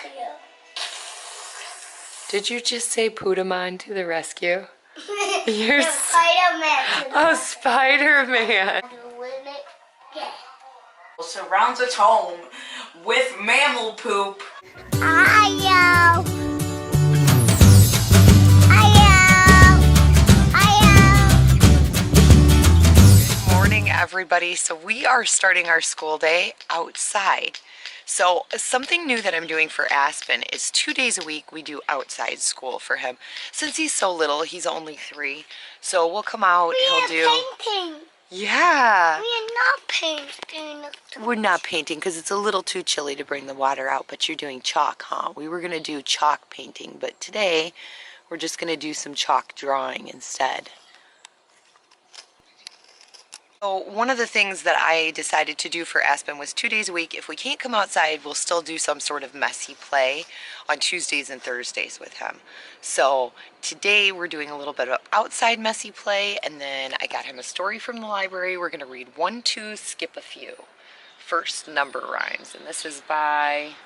rescue. Did you just say Pootamon to the rescue? You're Spider-Man. Oh, Spider-Man. Surrounds its home with mammal poop. Ayo. Good morning, everybody. So we are starting our school day outside. So something new that I'm doing for Aspen is 2 days a week we do outside school for him. Since he's so little, he's only 3. So we'll come out, he'll do... Painting. Yeah. We are not painting. We're not painting because it's a little too chilly to bring the water out, but you're doing chalk, huh? We were going to do chalk painting, but today we're just going to do some chalk drawing instead. So one of the things that I decided to do for Aspen was 2 days a week. If we can't come outside, we'll still do some sort of messy play on Tuesdays and Thursdays with him. So today we're doing a little bit of outside messy play, and then I got him a story from the library. We're going to read 1, 2, skip a few. First number rhymes, and this is by,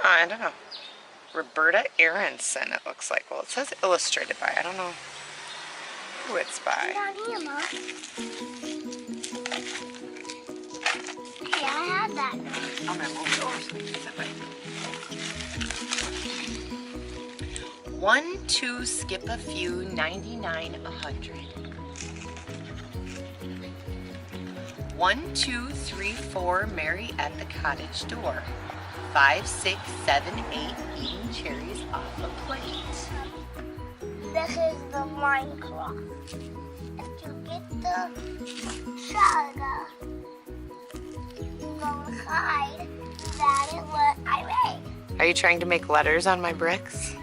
I don't know, Roberta Aronson, it looks like. Well, it says illustrated by, I don't know who it's by. Down here, Mom. Hey, I had that. I'm gonna move it over so we can sit by. 1, 2, skip a few, 99, 100. 1, 2, 3, 4, Mary at the cottage door. 5, 6, 7, 8, eating cherries off a plate. This is the Minecraft. If you get the saga, you go hide. That is what I made. Are you trying to make letters on my bricks?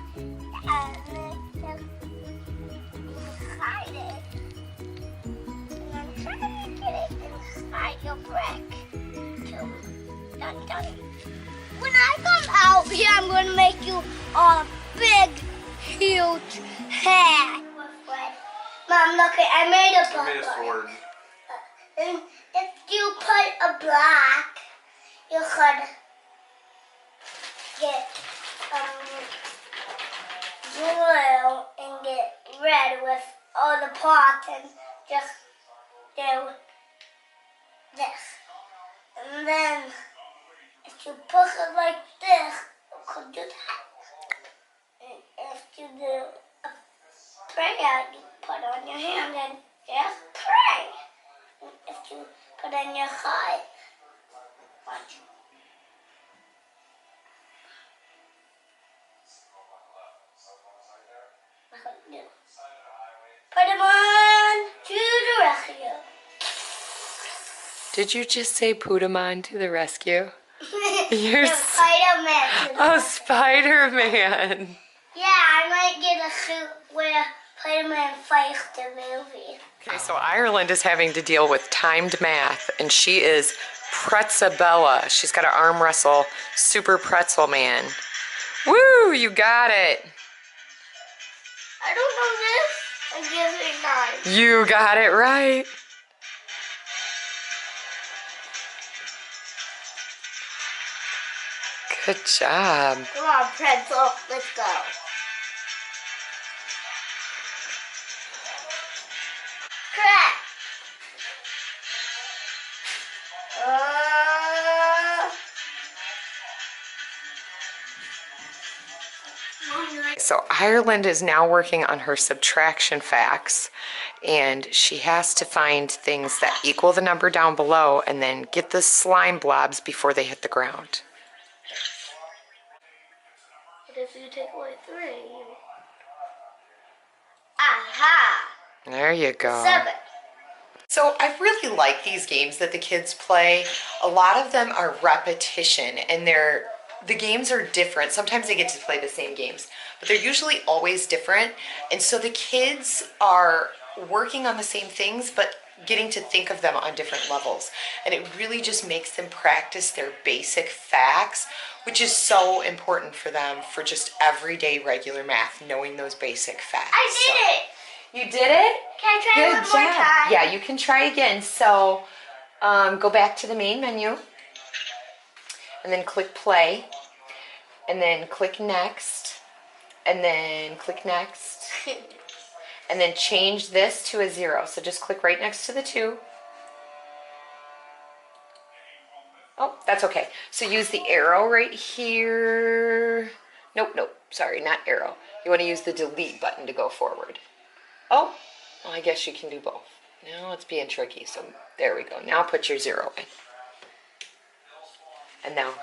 And then you hide it. And I'm trying to get it inside your brick. Dun, dun. When I come out here, I'm going to make you a big, huge hat. Mom, look, I made a book. I made a sword. And if you put a black, you could get blue and get red with all the parts and just do this. And then if you push it like this, you could do that. And if you do a prayer, you put on your hand and just pray. And if you put on your heart, watch. Put them on to the rescue. Did you just say Pootamon to the rescue? You're Spider-Man. Oh, Spider-Man. Yeah, I might get a suit where Spider-Man fights the movie. Okay, so Ireland is having to deal with timed math, and she is Pretzabella. She's got an arm wrestle super pretzel man. Woo, you got it. I don't know this. I give it 9. You got it right. Good job. Come on, pretzel. Let's go. Correct. So Ireland is now working on her subtraction facts, and she has to find things that equal the number down below and then get the slime blobs before they hit the ground. What if you take away 3? Aha! There you go. 7. So I really like these games that the kids play. A lot of them are repetition, and the games are different. Sometimes they get to play the same games, but they're usually always different. And so the kids are working on the same things, but getting to think of them on different levels. And it really just makes them practice their basic facts, which is so important for them for just everyday regular math, knowing those basic facts. I did it! You did it? Can I try one more time? Yeah, you can try again. So go back to the main menu and then click play. and then click next, and then click next, and then change this to a 0. So just click right next to the 2. Oh, that's okay. So use the arrow right here. Nope, sorry, not arrow. You want to use the delete button to go forward. Oh, well, I guess you can do both. Now it's being tricky, so there we go. Now put your 0 in. And now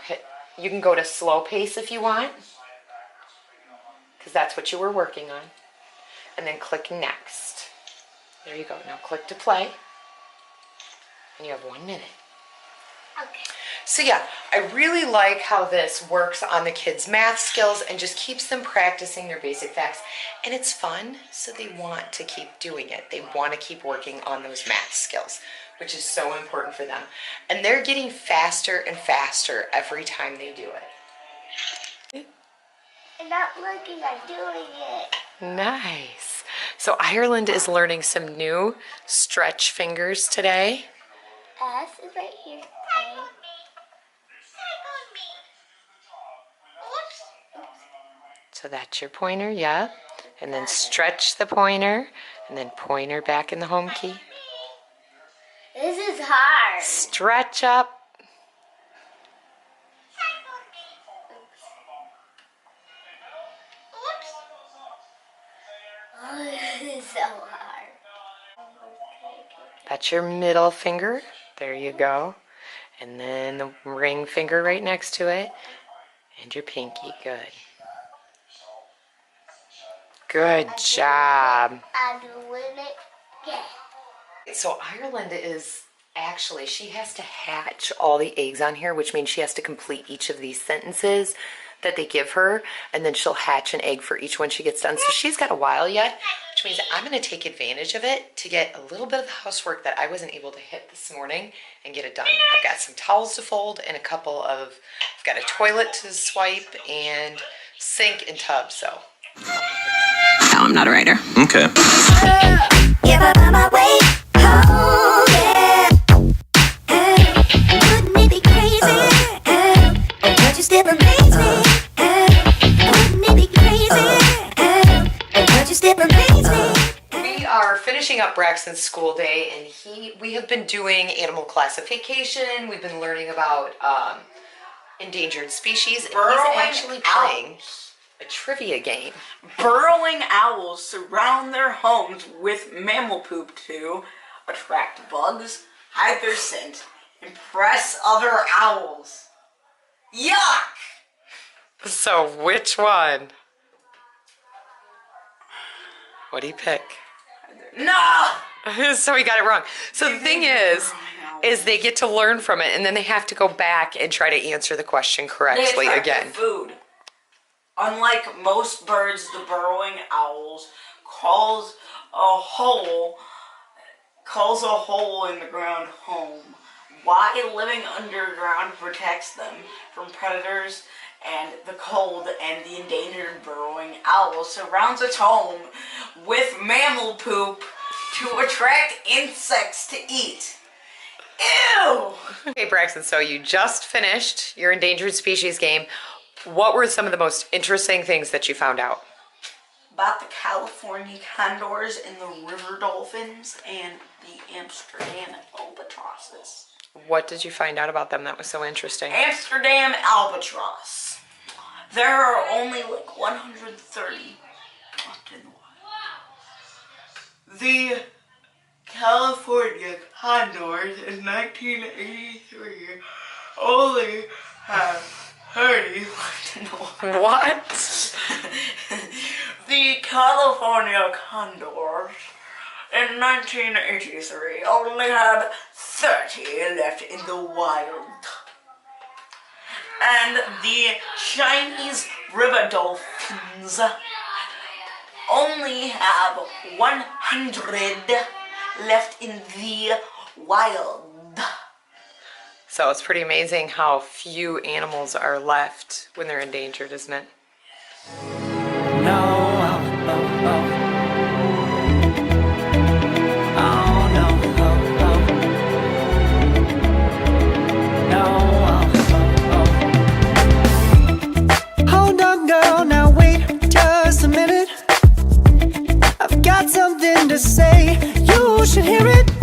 you can go to slow pace if you want, because that's what you were working on. And then click next. There you go. Now click to play. And you have 1 minute. Okay. So yeah, I really like how this works on the kids' math skills and just keeps them practicing their basic facts. And it's fun, so they want to keep doing it. They want to keep working on those math skills, which is so important for them. And they're getting faster and faster every time they do it. I'm not looking, I'm doing it. Nice. So Ireland is learning some new stretch fingers today. S is right here. A. So that's your pointer, yeah. And then stretch the pointer, and then pointer back in the home key. This is hard. Stretch up. Oh, this is so hard. That's your middle finger. There you go. And then the ring finger right next to it. And your pinky. Good. Good job. I'm doing it again. So Ireland is actually, she has to hatch all the eggs on here, which means she has to complete each of these sentences that they give her, and then she'll hatch an egg for each one she gets done. So she's got a while yet, which means I'm going to take advantage of it to get a little bit of the housework that I wasn't able to hit this morning and get it done. I've got some towels to fold and I've got a toilet to swipe and sink and tub, so. No, I'm not a writer. Okay. Give up on my way home, yeah. Wouldn't it be crazy? Would you still amaze me? Wouldn't it be crazy? Would you still amaze me? We are finishing up Braxen's school day, and we have been doing animal classification. We've been learning about endangered species, and Burrowing he's actually playing a trivia game. Burrowing owls surround their homes with mammal poop to attract bugs, hide their scent, impress other owls. Yuck! So which one? What do you pick? No! So he got it wrong. So the thing is they get to learn from it, and then they have to go back and try to answer the question correctly They attract again. food. Unlike most birds, the burrowing owls calls a hole in the ground home. Why living underground protects them from predators and the cold, and the endangered burrowing owl surrounds its home with mammal poop to attract insects to eat. Ew! Okay, Braxen, so you just finished your endangered species game. What were some of the most interesting things that you found out? About the California condors and the river dolphins and the Amsterdam albatrosses. What did you find out about them that was so interesting? Amsterdam albatross. There are only like 130 left in the wild. The California condors in 1983 only have 30 left in the wild. What? The California condors in 1983 only had 30 left in the wild. And the Chinese river dolphins only have 100 left in the wild. So it's pretty amazing how few animals are left when they're endangered, isn't it? something to say. You should hear it.